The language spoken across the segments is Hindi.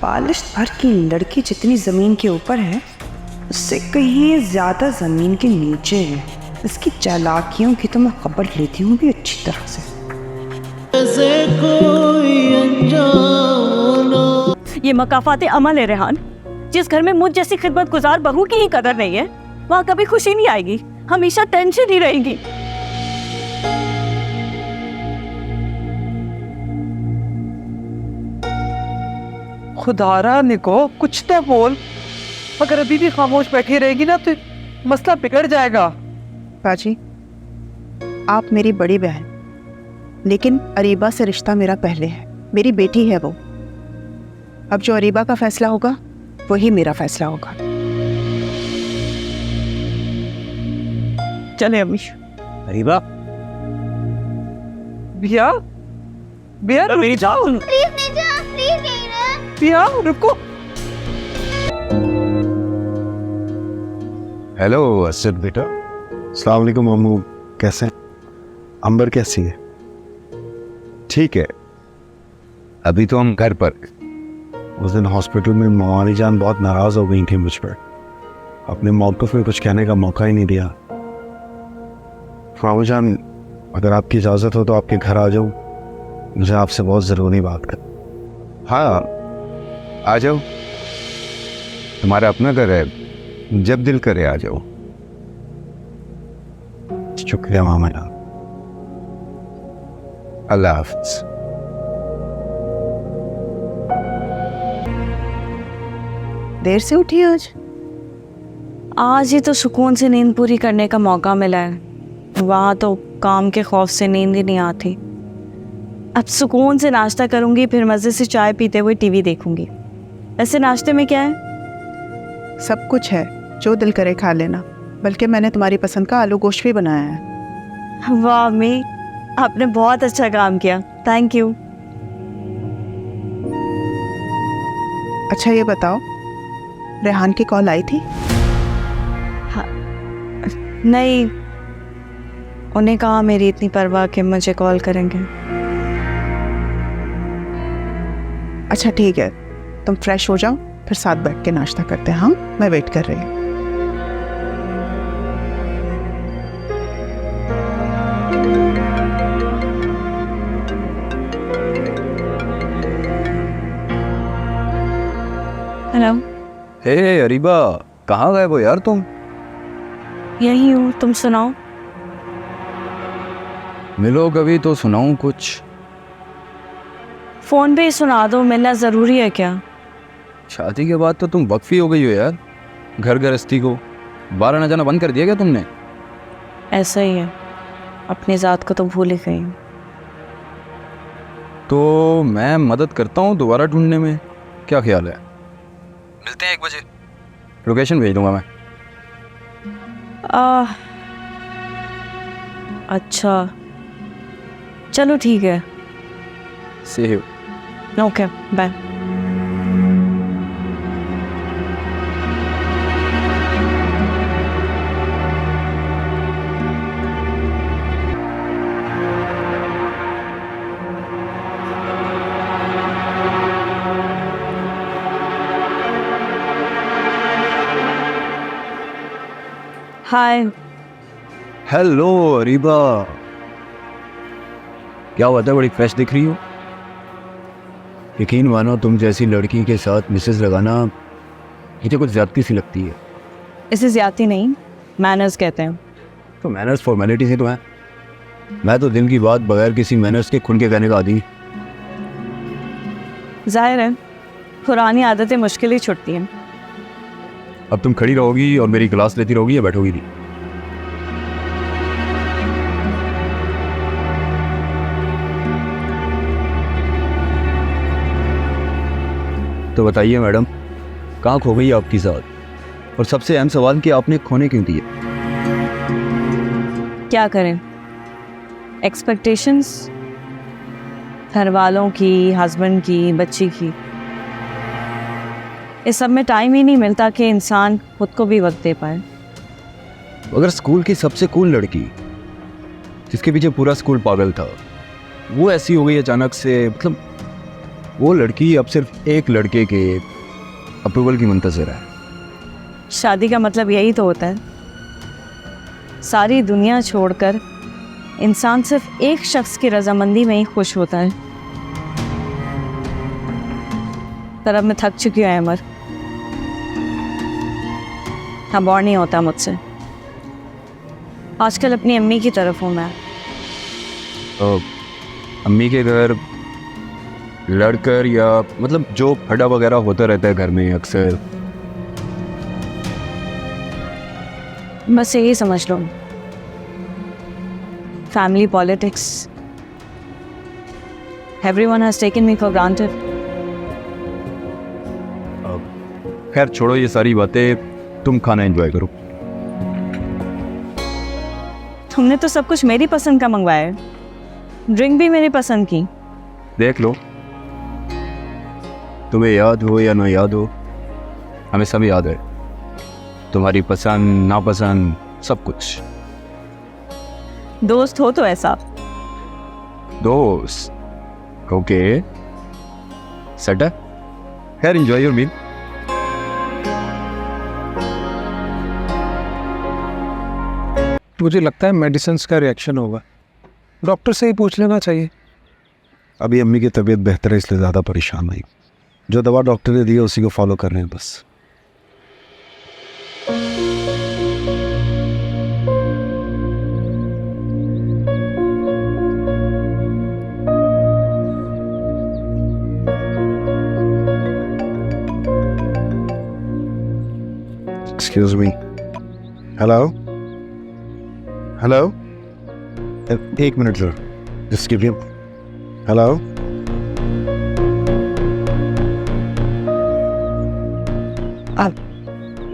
बालिश भर की लड़की जितनी जमीन के ऊपर है उससे कहीं ज्यादा जमीन के नीचे है। इसकी चालाकियों की तो मैं खबर लेती हूँ भी अच्छी तरह से। ये मकाफाते अमल है रेहान। जिस घर में मुझ जैसी खिदमत गुजार बहू की ही कदर नहीं है वहाँ कभी खुशी नहीं आएगी, हमेशा टेंशन ही रहेगी। खुदारा निको कुछ तो बोल। अगर अभी भी खामोश बैठी रहेगी ना तो मसला बिगड़ जाएगा। बाजी, आप मेरी बड़ी बहन, लेकिन अरीबा से रिश्ता मेरा पहले है। मेरी बेटी है वो। अब जो अरीबा का फैसला होगा वही मेरा फैसला होगा। चले अम्मी। अरीबा, भैया भैया मेरी जाओ। भैया रुको। हेलो असद बेटा। अस्सलाम वालेकुम अम्मू, कैसे हैं? अंबर कैसी है? ठीक है, अभी तो हम घर पर। उस दिन हॉस्पिटल में मवानी जान बहुत नाराज हो गई थी मुझ पर। अपने मौक़िफ़ में कुछ कहने का मौका ही नहीं दिया। मामू जान, अगर आपकी इजाज़त हो तो आपके घर आ जाऊँ, मुझे आपसे बहुत ज़रूरी बात कर। हाँ आ जाओ, तुम्हारा अपना घर है, जब दिल करे आ जाओ। शुक्रिया मामा जान। अल्लाह हाफ़िज़। देर से उठी आज ही तो सुकून से नींद पूरी करने का मौका मिला है, वहाँ तो काम के खौफ से नींद ही नहीं आती। अब सुकून से नाश्ता करूँगी, फिर मज़े से चाय पीते हुए टीवी देखूँगी। ऐसे नाश्ते में क्या है? सब कुछ है, जो दिल करे खा लेना। बल्कि मैंने तुम्हारी पसंद का आलू गोश्त भी बनाया है। वाह अम्मी, आपने बहुत अच्छा काम किया, थैंक यू। अच्छा ये बताओ, रेहान की कॉल आई थी? नहीं, उन्हें कहा मेरी इतनी परवाह कि मुझे कॉल करेंगे। अच्छा ठीक है, तुम फ्रेश हो जाओ, फिर साथ बैठ के नाश्ता करते हैं। हाँ, मैं वेट कर रही हूँ। हेलो। हे अरीबा, कहाँ गए वो यार तुम? यही हूँ, तुम सुनाओ। मिलो कभी तो सुनाऊं कुछ। फ़ोन पे ही सुना दो, मिलना ज़रूरी है क्या? शादी के बाद तो तुम वक्फी हो गई हो यार, घर गृहस्थी को बाहर आना जाना बंद कर दिया क्या तुमने? ऐसा ही है, अपनी ज़ात को तो भूल ही गई हूँ। तो मैं मदद करता हूँ दोबारा ढूंढने में, क्या ख्याल है? मिलते हैं 1 बजे, लोकेशन भेज दूंगा मैं। अच्छा चलो ठीक है। See you. Okay bye. Hi. Hello Areeba, क्या बात है, बड़ी फ्रेश दिख रही हो। यकीन मानो तुम जैसी लड़की के साथ मिसेज लगाना मुझे कुछ ज्यादती सी लगती है। इसे ज्यादती नहीं, मैनर्स कहते हैं। तो मैनर्स फॉर्मेलिटी से तो है, मैं तो दिल की बात बगैर किसी मैनर्स के खुल के कहने का आदी। जाहिर है पुरानी आदतें मुश्किल ही छुटती हैं। अब तुम खड़ी रहोगी और मेरी क्लास लेती रहोगी या बैठोगी नहीं? तो बताइए मैडम, कहाँ खो गई आपकी साथ? और सबसे अहम सवाल कि आपने खोने क्यों दिए? क्या करें, एक्सपेक्टेशंस घर वालों की, हस्बैंड की, बच्ची की, इस सब में टाइम ही नहीं मिलता कि इंसान खुद को भी वक्त दे पाए। अगर स्कूल की सबसे कूल लड़की जिसके पीछे पूरा स्कूल पागल था वो ऐसी हो गई अचानक से, मतलब वो लड़की अब सिर्फ एक लड़के के अप्रूवल की मुंतज़िर है। शादी का मतलब यही तो होता है, सारी दुनिया छोड़कर इंसान सिर्फ एक शख्स की रजामंदी में ही खुश होता है। पर अब मैं थक चुकी हूँ अमर, अब और नहीं होता मुझसे। आजकल अपनी अम्मी की तरफ हूँ मैं। तो अम्मी के घर लड़कर या मतलब जो फटा वगैरह होता रहता है घर में अक्सर, बस यही समझ लो, family politics. Everyone has taken me for granted. खैर छोड़ो ये सारी बातें, तुम खाना एंजॉय करो। तुमने तो सब कुछ मेरी पसंद का मंगवाया है, ड्रिंक भी मेरी पसंद की। देख लो, तुम्हें याद हो या ना याद हो, हमें सब याद है। तुम्हारी पसंद नापसंद सब कुछ। दोस्त हो तो ऐसा। दोस्त ओके, सेट है। खैर एंजॉय योर मील। मुझे लगता है मेडिसिन का रिएक्शन होगा, डॉक्टर से ही पूछ लेना चाहिए। अभी अम्मी की तबीयत बेहतर है इसलिए ज़्यादा परेशान नहीं। जो दवा डॉक्टर ने दी है उसी को फॉलो कर रहे हैं बस। Excuse me. हेलो हेलो, एक minute sir, just give you. Hello,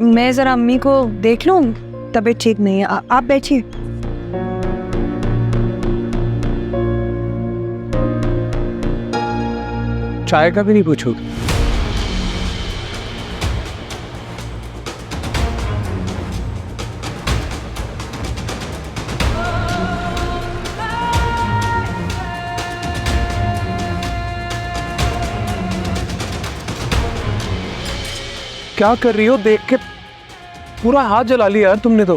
मैं ज़रा अम्मी को देख लूँ, तबीयत ठीक नहीं है। आप बैठिए। चाय का भी नहीं पूछोगे? क्या कर रही हो? देख के पूरा हाथ जला लिया यार तुमने तो।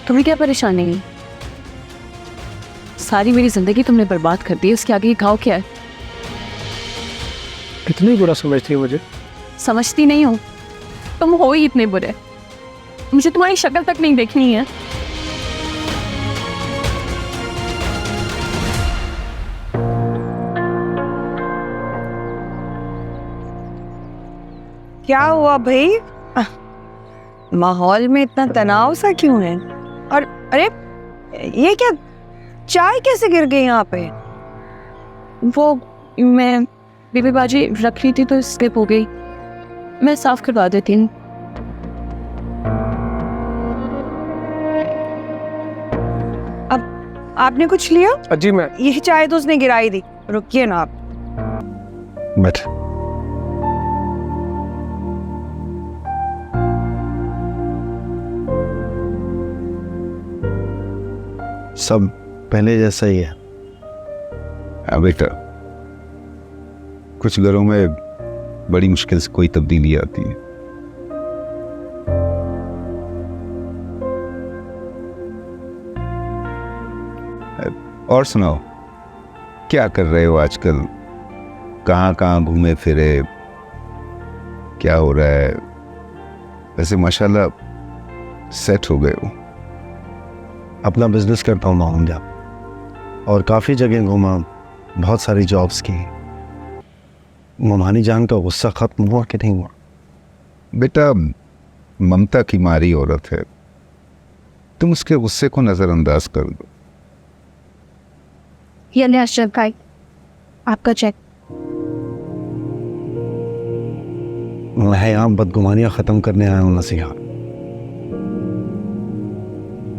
तुम्हें क्या परेशानी है? सारी मेरी जिंदगी तुमने बर्बाद कर दी, उसके आगे ये घाव क्या है? कितनी बुरा समझती है मुझे। समझती नहीं हो, तुम हो ही इतने बुरे। मुझे तुम्हारी शक्ल तक नहीं देखनी है। क्या हुआ भाई? माहौल में इतना तनाव सा क्यों है? और अरे ये क्या, चाय कैसे गिर गई यहाँ पे? वो मैं बीबी बाजी रख रही थी तो स्लिप हो गई, मैं साफ करवा देती हूँ। अब आपने कुछ लिया? जी मैं यही चाय तो उसने गिराई दी। रुकिए ना आप। बैठ। सब पहले जैसा ही है। हाँ बेटा, कुछ घरों में बड़ी मुश्किल से कोई तब्दीली आती है। और सुनाओ, क्या कर रहे हो आजकल? कहाँ कहाँ घूमे फिरे? क्या हो रहा है? वैसे माशाल्लाह सेट हो गए हो। अपना बिजनेस करता हूँ माउंट जा, और काफ़ी जगह घूमा, बहुत सारी जॉब्स की। ममानी जान का गुस्सा ख़त्म हुआ कि नहीं हुआ? बेटा, ममता की मारी औरत है, तुम उसके गुस्से को नज़रअंदाज कर दो। ये ले अशरफ भाई, आपका चेक। मैं यहाँ बदगुमानियाँ ख़त्म करने आया हूँ नसीहा।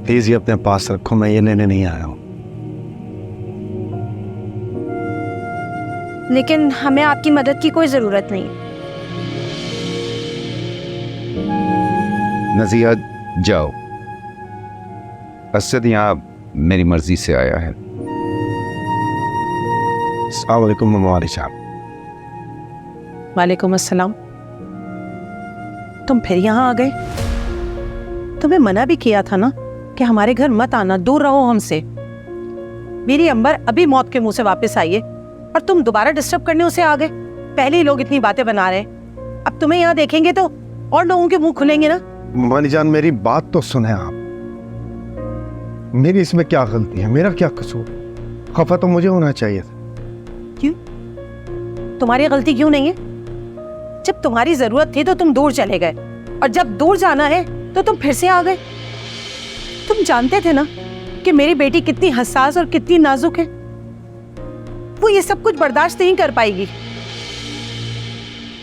प्लीज़ ये अपने पास रखो, मैं ये लेने नहीं आया हूँ। लेकिन हमें आपकी मदद की कोई ज़रूरत नहीं। नज़िया, जाओ, असद यहाँ मेरी मर्जी से आया है। अस्सलाम वालेकुम मोमानी साहब। वालेकुम अस्सलाम। तुम फिर यहाँ आ गए? तुम्हें मना भी किया था ना कि हमारे घर मत आना, दूर रहो हमसे। मेरी अंबर अभी मौत के मुंह से वापस आई है और तुम दोबारा डिस्टर्ब करने उसे आ गए। पहले ही लोग इतनी बातें बना रहे हैं, अब तुम्हें यहाँ देखेंगे तो और लोगों के मुंह खुलेंगे ना। मोमानी जान, मेरी बात तो सुने आप। मेरी इसमें क्या गलती है? मेरा क्या कसूर? खफा तो मुझे होना चाहिए था। क्यों? तुम्हारी गलती क्यों नहीं है? जब तुम्हारी जरूरत थी तो तुम दूर चले गए, और जब दूर जाना है तो तुम फिर से आ गए। तुम जानते थे ना कि मेरी बेटी कितनी हसास और कितनी नाजुक है। वो ये सब कुछ बर्दाश्त नहीं कर पाएगी,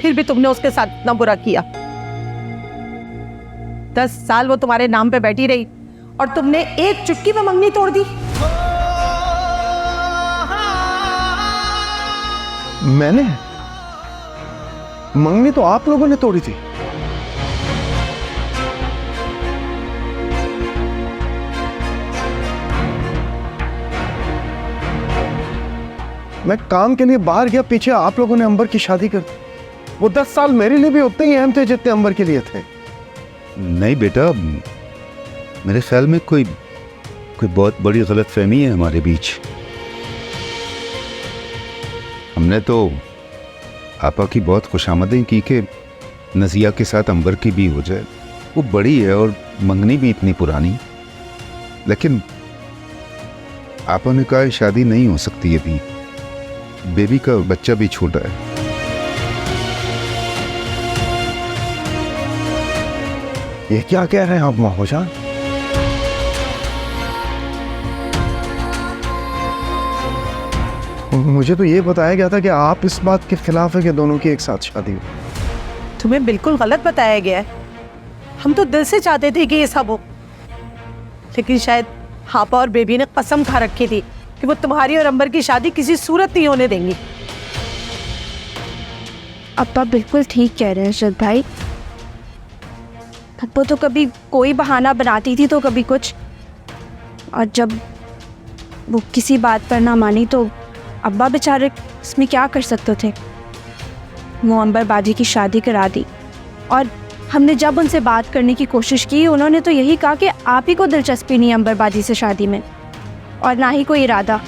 फिर भी तुमने उसके साथ इतना बुरा किया। 10 साल वो तुम्हारे नाम पे बैठी रही और तुमने एक चुटकी में मंगनी तोड़ दी। मैंने? मंगनी तो आप लोगों ने तोड़ी थी। मैं काम के लिए बाहर गया, पीछे आप लोगों ने अंबर की शादी कर दी। वो 10 साल मेरे लिए भी उतने ही अहम थे जितने अंबर के लिए थे। नहीं बेटा, मेरे ख्याल में कोई बहुत बड़ी गलतफहमी है हमारे बीच। हमने तो आपा की बहुत खुशामदें की कि नजिया के साथ अंबर की भी हो जाए। वो बड़ी है और मंगनी भी इतनी पुरानी, लेकिन आपा ने कहा शादी नहीं हो सकती अभी, बेबी का बच्चा भी छोटा है। ये क्या कह रहे हैं आप माहौजान? मुझे तो ये बताया गया था कि आप इस बात के खिलाफ है कि दोनों की एक साथ शादी हो। तुम्हें बिल्कुल गलत बताया गया है। हम तो दिल से चाहते थे कि ये सब हो, लेकिन शायद हापा और बेबी ने कसम खा रखी थी कि वो तुम्हारी और अंबर की शादी किसी सूरत नहीं होने देंगी। अब्बा बिल्कुल ठीक कह रहे हैं अरशद भाई। अब्बा तो कभी कोई बहाना बनाती थी तो कभी कुछ, और जब वो किसी बात पर ना मानी तो अब्बा बेचारे इसमें क्या कर सकते थे। वो अंबर बाजी की शादी करा दी, और हमने जब उनसे बात करने की कोशिश की उन्होंने तो यही कहा कि आप ही को दिलचस्पी नहीं अंबर बाजी से शादी में, और ना ही कोई इरादा।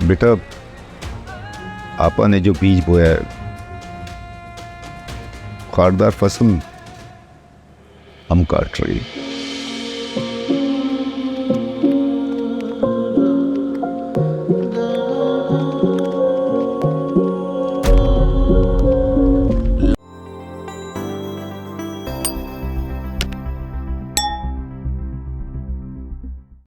बेटा, आपा ने जो बीज बोया है, खारदार फसल हम काट रही।